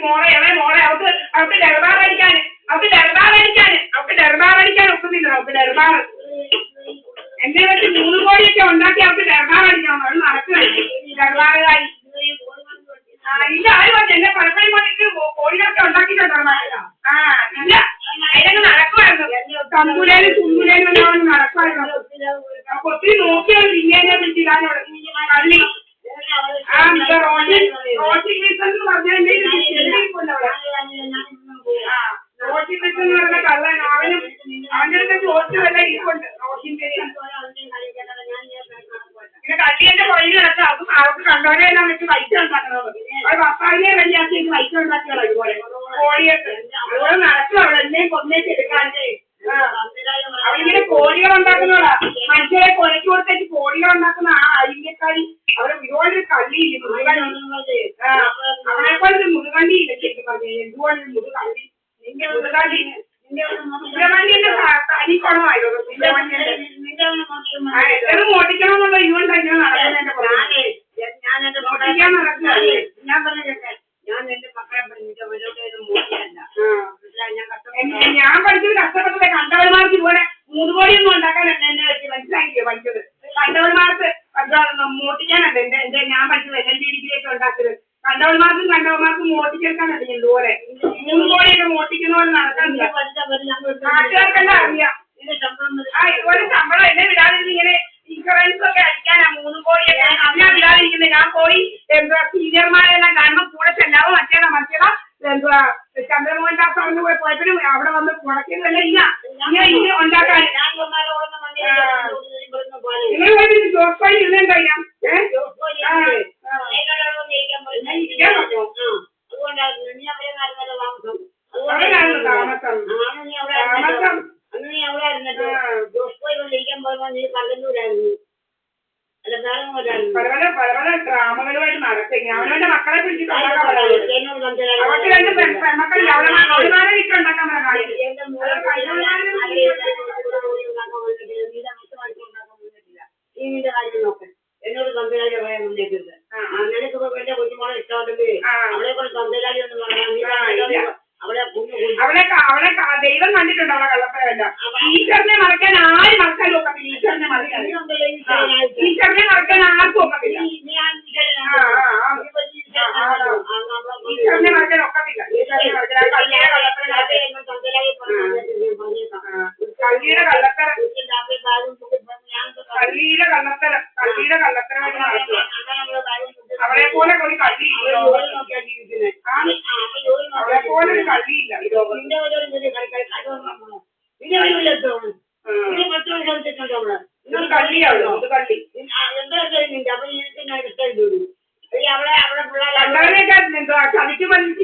മോളെ അവൾക്ക് ഡെർബാർ ഒക്കുന്നില്ല. അവൾക്ക് ഡെർബാർ എന്നെ വെച്ച് 3 കോടിയൊക്കെ ഉണ്ടാക്കി അവൾക്ക് ഡെർബാർ അടിക്കണം. അവൾ നടക്കുകയാണ് ഡെർബാറുകാരി. ഇല്ല ആര് പറഞ്ഞു എന്നെ പലപ്പോഴും കൊണ്ടിട്ട് കോഴികളൊക്കെ ഉണ്ടാക്കിയിട്ടുണ്ടോ? ഇല്ല അതിനൊക്കെ നടക്കുമായിരുന്നു. തമ്പുലേനും തുമ്പുലേനും എല്ലാം നടക്കുമായിരുന്നു. ഒത്തിരി നോക്കിയാണ് തിന്നേനെ പിടിച്ചിടാനോട് കള്ളി. റോഷിംഗ് മിഷൻ എന്ന് പറഞ്ഞതിന്റെ റോഷിംഗ് മിഷൻ എന്ന് പറഞ്ഞ കള്ളൻ. അവന്റെ അടുത്ത് ചോദിച്ചതല്ല ഇരിപ്പുണ്ട് റോഷിംഗ് മിഷൻ. പിന്നെ കള്ളിയുടെ പുറകിൽ കിടക്കുക. അവർക്ക് കണ്ടവരെല്ലാം വെച്ച് പൈസ ഉണ്ടാക്കണത്. അത് ഭർത്താവിനെ വലിയാക്കി പൈസ ഉണ്ടാക്കിയാണ്. അതുപോലെ കോഴിയൊക്കെ അതുപോലെ നടക്കും. അവിടെ എന്നെയും കൊന്നേക്ക് എടുക്കാണ്ട് അവരിങ്ങനെ കോഴികൾ ഉണ്ടാക്കുന്നവരാ. മനുഷ്യരെ കൊലയ്ക്ക് കൊടുത്തേക്ക് കോഴികൾ ഉണ്ടാക്കുന്ന ആ അരിഞ്ഞക്കാരി അവിടെ ഇതുപോലൊരു കള്ളിയില്ല. മുതുകള്ളി അവനെപ്പോലൊരു മുതുകള്ളിയില്ല. ശരിക്കും പറഞ്ഞു എന്തുപോലൊരു മുതുകള്ളി. സുബ്രഹ്മണ്യന്റെ തനിക്കുണമായിരുന്നു. എല്ലാം മോട്ടിക്കണമെന്നുള്ള ഇവൻ തന്നെ നടക്കുന്നതിന്റെ പുറകെ മോട്ടിക്കാൻ നടക്കുകയല്ലേ. ഞാൻ പഠിച്ചത് കഷ്ടപ്പെട്ടത് കണ്ടവന്മാർക്ക് ഇതുപോലെ 3 കോടിയൊന്നും ഉണ്ടാക്കാൻ എന്നെ വെച്ച് മനസ്സിലാക്കിയോ പഠിച്ചത്. കണ്ടവന്മാർക്ക് മോട്ടിക്കാനല്ല എന്റെ ഞാൻ പഠിച്ചത് LLB ഡിഗ്രിയൊക്കെ ഉണ്ടാക്കിയത്. കണ്ടവന്മാർക്കും മോട്ടിച്ചെടുക്കാനല്ല. ഇതുപോലെ 3 കോടിയൊക്കെ മോട്ടിക്കുന്ന പോലെ നടക്കാനില്ല. നാട്ടുകാർക്കെല്ലാം അറിയാം. ഇതുപോലെ ശമ്പളം എന്നെ വിടാതിരുന്ന് ഇങ്ങനെ ഇൻഷുറൻസ് ഒക്കെ അടിക്കാനാ 3 കോടിയൊക്കെ അതിനാ വിടാതിരിക്കുന്നത്. ഞാൻ പോയി സീനിയർമാരെല്ലാം കാണുമ്പോൾ കൂടെ ചെല്ലാവോ മറ്റേതാ എന്തുവാ ചന്ദ്രമോഹൻ ദാസ് അവിടെ പോയപ്പോഴും അവിടെ വന്ന് മുടക്കിയതല്ല. ഇല്ല ഇങ്ങനെ ഉണ്ടാക്കാൻ നിങ്ങൾ പോയിട്ട് ജോസ് പണി ഇരുന്നുണ്ടോ? പല ഡ്രാമകളുമായിട്ട് നടക്കുക. അവനവന്റെ മക്കളെ പിടിച്ചിട്ടുണ്ടാക്കാൻ അവർക്ക് 2 പെൺമക്കളില്ല. അവളുമാരെ വീട്ടിലുണ്ടാക്കാൻ എന്നോട് തന്തയിലാളി പറയാൻ മുന്നേറ്റത്. നിനക്കിപ്പോ എന്റെ കൊച്ചുമോളെ ഇഷ്ടമുണ്ടെങ്കിൽ അവളെ കൊണ്ട് തന്തയിലാളി എന്ന് പറയാം. അവളെ ദൈവം കണ്ടിട്ടുണ്ട്. അവളെ കള്ളപ്പനല്ല. ഈശ്വരനെ മറക്കാൻ ആരും മറക്കാൻ നോക്കത്തില്ല. ഈശ്വരനെ മറക്കാൻ ആർക്കും ഒക്കത്തില്ല. ഈശ്വരനെ മറക്കാൻ ഒക്കത്തില്ല. കള്ളിയുടെ കള്ളത്തരമായിട്ട് നടക്കുക. അവളെ പോലെ ഒരു കള്ളിയില്ല. അവളെ പോലെ ഒരു കള്ളിയില്ല. കള്ളിയാവുള്ളൂ. ഇത് കള്ളി അപ്പൊ എനിക്ക് ഞാൻ ഇഷ്ടം. കണ്ടവരെയൊക്കെ ചതിച്ചു